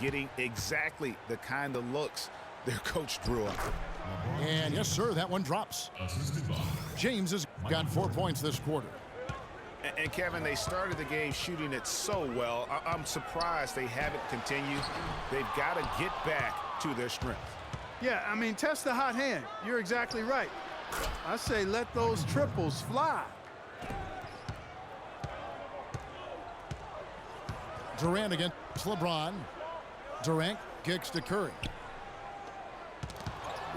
getting exactly the kind of looks their coach drew up. And yes, sir, that one drops. James has got 4 points this quarter. And Kevin, they started the game shooting it so well. I'm surprised they haven't continued. They've got to get back to their strength. Yeah, I mean, test the hot hand. You're exactly right. I say let those triples fly. Durant against LeBron. Durant kicks to Curry.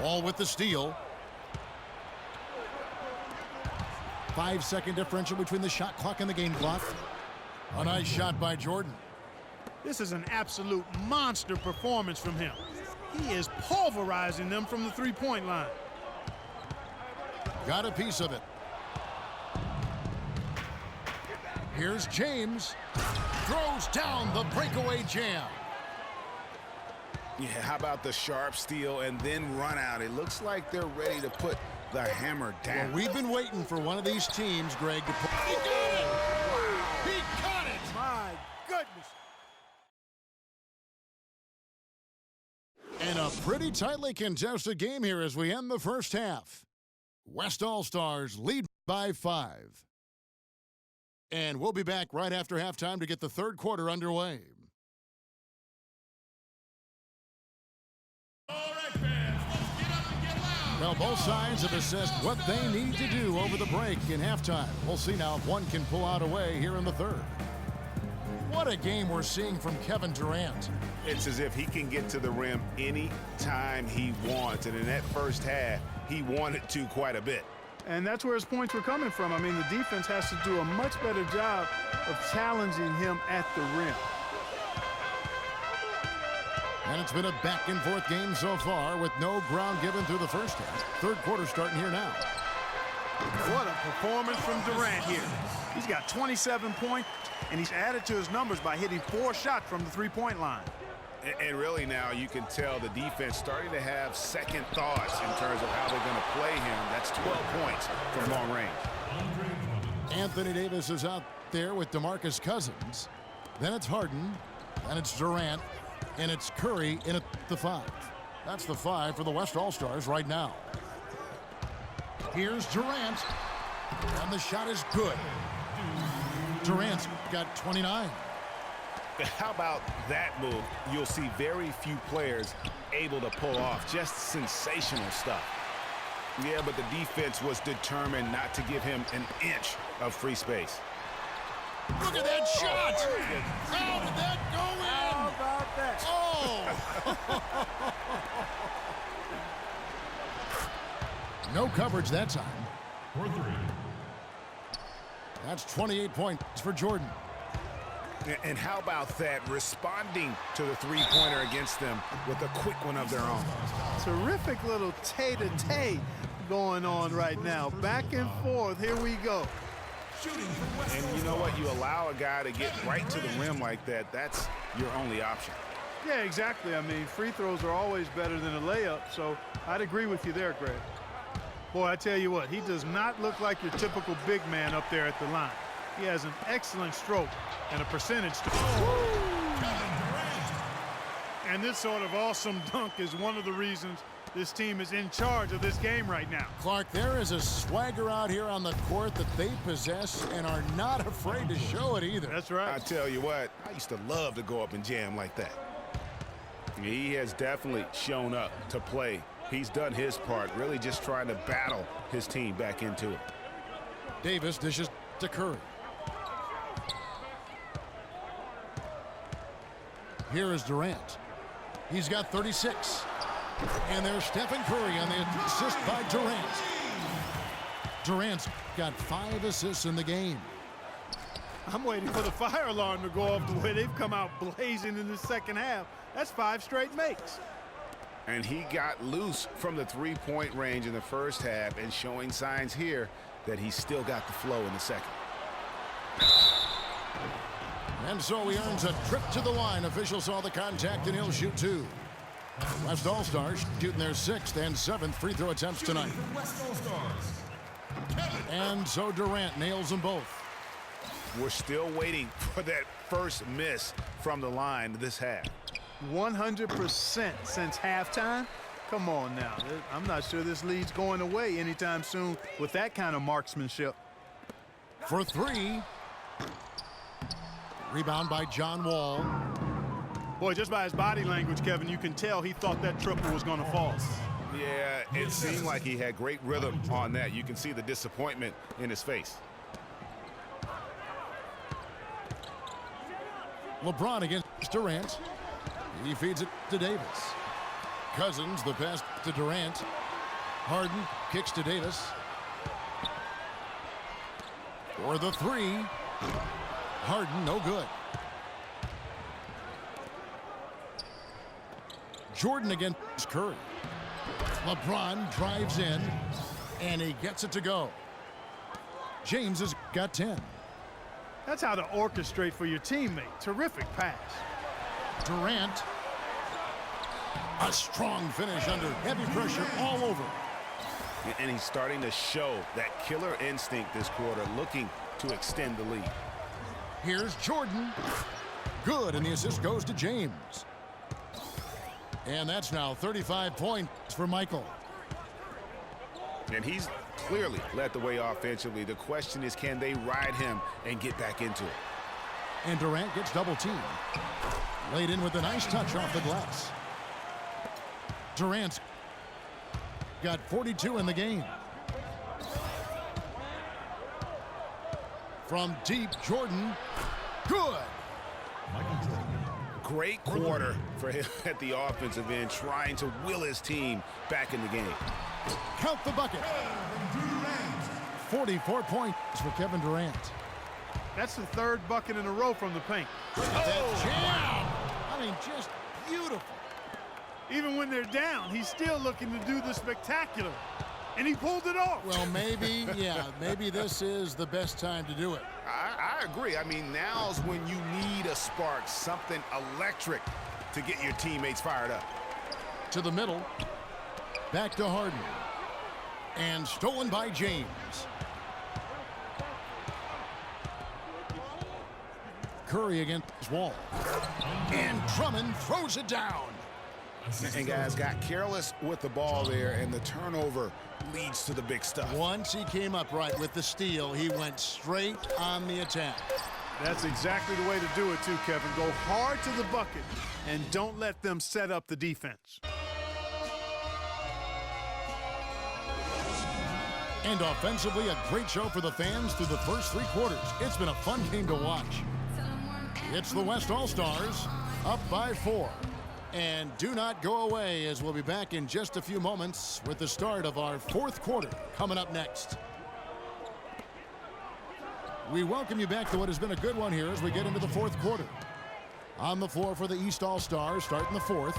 Wall with the steal. 5-second differential between the shot clock and the game clock. A nice shot by Jordan. This is an absolute monster performance from him. He is pulverizing them from the three-point line. Got a piece of it. Here's James. Throws down the breakaway jam. Yeah, how about the sharp steal and then run out? It looks like they're ready to put the hammer down. Well, we've been waiting for one of these teams, Greg, to put. He got it! Wow. He got it! My goodness. And a pretty tightly contested game here as we end the first half. West All-Stars lead by 5. And we'll be back right after halftime to get the third quarter underway. All right, fans, let's get up and get loud. Well, both sides have assessed what they need to do over the break in halftime. We'll see now if one can pull out a way here in the third. What a game we're seeing from Kevin Durant. It's as if he can get to the rim any time he wants. And in that first half, he wanted to quite a bit. And that's where his points were coming from. I mean, the defense has to do a much better job of challenging him at the rim. And it's been a back-and-forth game so far with no ground given through the first half. Third quarter starting here now. What a performance from Durant here. He's got 27 points, and he's added to his numbers by hitting 4 shots from the three-point line. And really now you can tell the defense starting to have second thoughts in terms of how they're going to play him. That's 12 points from long range. Anthony Davis is out there with DeMarcus Cousins. Then it's Harden. Then it's Durant. And it's Curry in at the 5. That's the 5 for the West All-Stars right now. Here's Durant. And the shot is good. Durant's got 29. How about that move? You'll see very few players able to pull off just sensational stuff. Yeah, but the defense was determined not to give him an inch of free space. Look at that shot! How did that go in? How about that? Oh! No coverage that time. For 3. That's 28 points for Jordan. And how about that, responding to the three-pointer against them with a quick one of their own. Terrific little tay-to-tay going on right now. Back and forth. Here we go. And you know what? You allow a guy to get right to the rim like that, that's your only option. Yeah, exactly. I mean, free throws are always better than a layup, so I'd agree with you there, Greg. Boy, I tell you what, he does not look like your typical big man up there at the line. He has an excellent stroke and a percentage to And this sort of awesome dunk is one of the reasons this team is in charge of this game right now. Clark, there is a swagger out here on the court that they possess and are not afraid to show it either. That's right. I tell you what, I used to love to go up and jam like that. He has definitely shown up to play. He's done his part, really just trying to battle his team back into it. Davis dishes to Curry. Here is Durant. He's got 36. And there's Stephen Curry on the assist by Durant. Durant's got 5 assists in the game. I'm waiting for the fire alarm to go off the way they've come out blazing in the second half. That's 5 straight makes. And he got loose from the three-point range in the first half and showing signs here that he's still got the flow in the second. And so he earns a trip to the line. Officials saw the contact and he'll shoot 2. West All-Stars shooting their 6th and 7th free throw attempts tonight. And so Durant nails them both. We're still waiting for that first miss from the line this half. 100% since halftime. Come on now. I'm not sure this lead's going away anytime soon with that kind of marksmanship. For three. Rebound by John Wall. Boy, just by his body language, Kevin, you can tell he thought that triple was going to fall. Yeah, it seemed like he had great rhythm on that. You can see the disappointment in his face. LeBron against Durant. He feeds it to Davis. Cousins, the pass to Durant. Harden kicks to Davis. For the three. Harden, no good. Jordan against Curry. LeBron drives in, and he gets it to go. James has got 10. That's how to orchestrate for your teammate. Terrific pass. Durant. A strong finish under heavy pressure all over. And he's starting to show that killer instinct this quarter, looking to extend the lead. Here's Jordan. Good, and the assist goes to James. And that's now 35 points for Michael. And he's clearly led the way offensively. The question is, can they ride him and get back into it? And Durant gets double teamed. Laid in with a nice touch off the glass. Durant's got 42 in the game. From deep, Jordan. Good. Great quarter for him at the offensive end, trying to will his team back in the game. Count the bucket. 44 points for Kevin Durant. That's the third bucket in a row from the paint. That jam. I mean, just beautiful. Even when they're down, he's still looking to do the spectacular. And he pulled it off. Well, maybe, yeah, maybe this is the best time to do it. I agree. I mean, now's when you need a spark, something electric to get your teammates fired up. To the middle. Back to Harden. And stolen by James. Curry against Wall. And Drummond throws it down. And guys got careless with the ball there, and the turnover leads to the big stuff. Once he came up right with the steal, he went straight on the attack. That's exactly the way to do it too, Kevin. Go hard to the bucket and don't let them set up the defense. And offensively, a great show for the fans through the first three quarters. It's been a fun game to watch. It's the West All-Stars up by 4. And do not go away, as we'll be back in just a few moments with the start of our fourth quarter coming up next. We welcome you back to what has been a good one here as we get into the fourth quarter. On the floor for the East All-Stars, starting the fourth.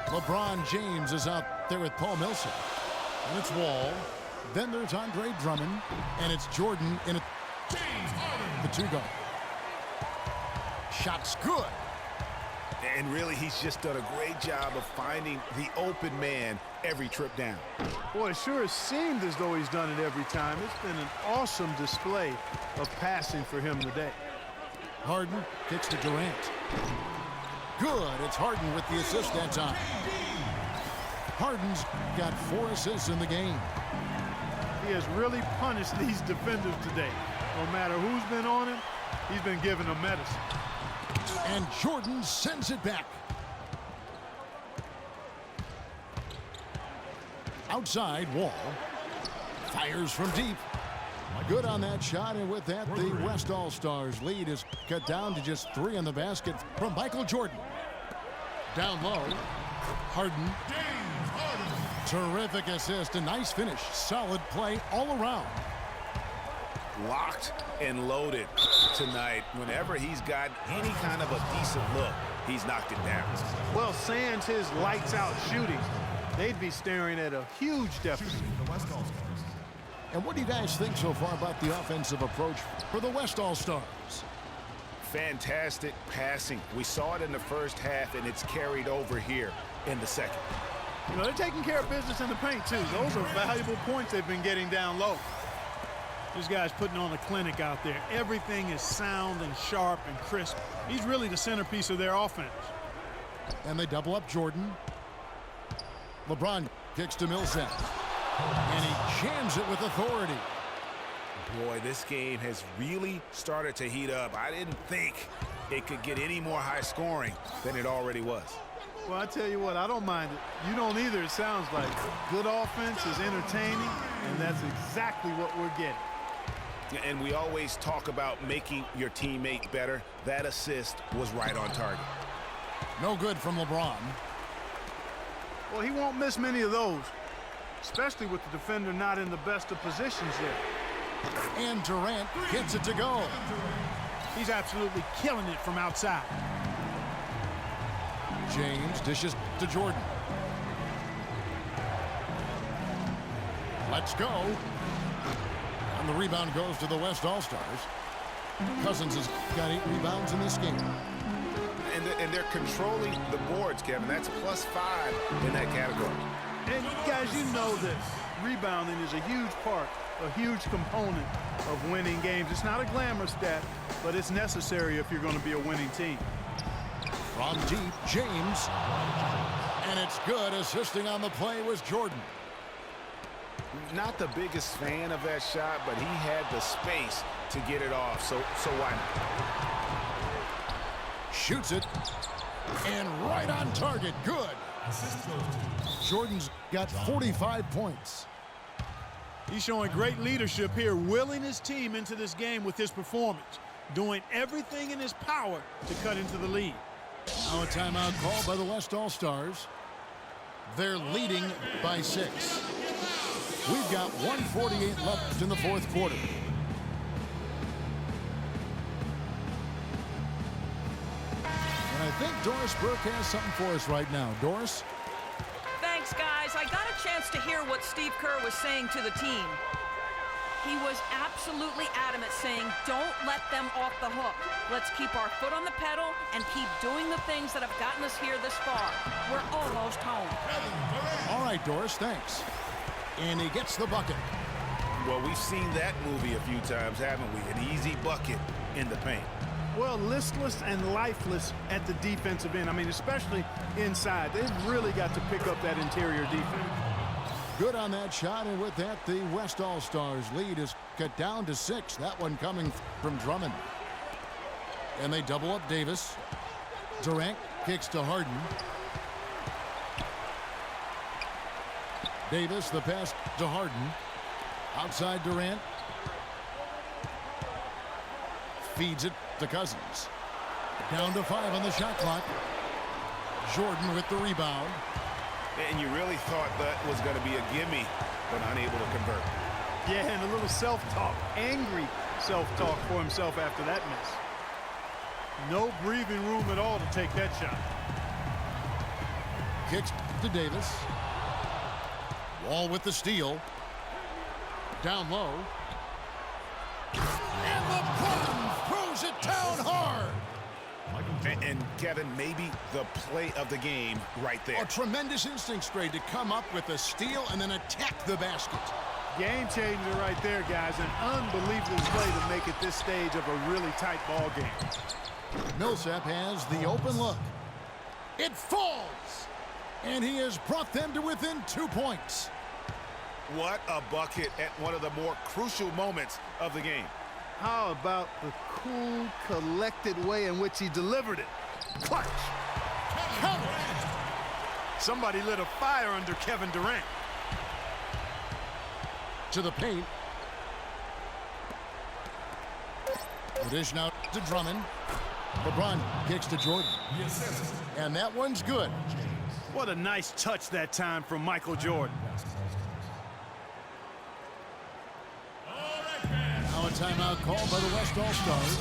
LeBron James is out there with Paul Millsap. And it's Wall. Then there's Andre Drummond. And it's Jordan in the two-guard. Shot's good. And really, he's just done a great job of finding the open man every trip down. Boy, it sure has seemed as though he's done it every time. It's been an awesome display of passing for him today. Harden kicks to Durant. Good. It's Harden with the assist that time. Harden's got 4 assists in the game. He has really punished these defenders today. No matter who's been on him, he's been giving them medicine. And Jordan sends it back. Outside, Wall fires from deep. Good on that shot, and with that, the West All-Stars lead is cut down to just 3 in the basket from Michael Jordan. Down low, Harden. Terrific assist, a nice finish. Solid play all around. Locked and loaded tonight. Whenever he's got any kind of a decent look, he's knocked it down. Well, sans his lights-out shooting, they'd be staring at a huge deficit. And what do you guys think so far about the offensive approach for the West All-Stars? Fantastic passing. We saw it in the first half, and it's carried over here in the second. You know, they're taking care of business in the paint, too. Those are valuable points they've been getting down low. This guy's putting on a clinic out there. Everything is sound and sharp and crisp. He's really the centerpiece of their offense. And they double up Jordan. LeBron kicks to Millsap. And he jams it with authority. Boy, this game has really started to heat up. I didn't think it could get any more high scoring than it already was. Well, I tell you what, I don't mind it. You don't either, it sounds like. Good offense is entertaining, and that's exactly what we're getting. And we always talk about making your teammate better. That assist was right on target. No good from LeBron. Well, he won't miss many of those, especially with the defender not in the best of positions there. And Durant gets it to go. He's absolutely killing it from outside. James dishes to Jordan. Let's go. And the rebound goes to the West All-Stars. Cousins has got 8 rebounds in this game. And they're controlling the boards, Kevin. That's +5 in that category. And guys, you know this. Rebounding is a huge part, a huge component of winning games. It's not a glamour stat, but it's necessary if you're going to be a winning team. From deep, James. And it's good. Assisting on the play was Jordan. Not the biggest fan of that shot, but he had the space to get it off, so why not? Shoots it. And right on target. Good. Jordan's got 45 points. He's showing great leadership here, willing his team into this game with his performance, doing everything in his power to cut into the lead. Now a timeout called by the West All-Stars. They're leading by 6. We've got 1:48 left in the fourth quarter. And I think Doris Burke has something for us right now. Doris? Thanks, guys. I got a chance to hear what Steve Kerr was saying to the team. He was absolutely adamant, saying, don't let them off the hook. Let's keep our foot on the pedal and keep doing the things that have gotten us here this far. We're almost home. All right, Doris, thanks. And he gets the bucket. Well, we've seen that movie a few times, haven't we? An easy bucket in the paint. Well, listless and lifeless at the defensive end. I mean, especially inside. They've really got to pick up that interior defense. Good on that shot, and with that, the West All-Stars lead is cut down to 6. That one coming from Drummond. And they double up Davis. Durant kicks to Harden. Davis, the pass to Harden. Outside Durant. Feeds it to Cousins. Down to 5 on the shot clock. Jordan with the rebound. And you really thought that was going to be a gimme, but unable to convert. Yeah, and a little self-talk, angry self-talk for himself after that miss. No breathing room at all to take that shot. Kicks to Davis. Wall with the steal. Down low. And LeBron throws it down hard. And Kevin, maybe the play of the game right there. A tremendous instinct straight to come up with a steal and then attack the basket. Game changer right there, guys. An unbelievable play to make it this stage of a really tight ball game. Millsap has the open look. It falls. And he has brought them to within 2 points. What a bucket at one of the more crucial moments of the game. How about the cool, collected way in which he delivered it? Clutch. Cover. Somebody lit a fire under Kevin Durant. To the paint. The dish now to Drummond. LeBron kicks to Jordan. And that one's good. What a nice touch that time from Michael Jordan. Now a timeout called by the West All-Stars.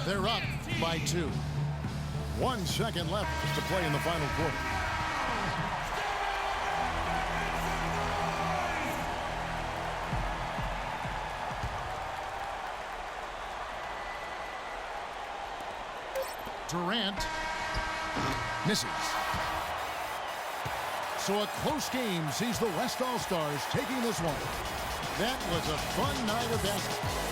They're up by 2. 1 second left to play in the final quarter. Durant misses. So a close game sees the West All-Stars taking this one. That was a fun night of basketball.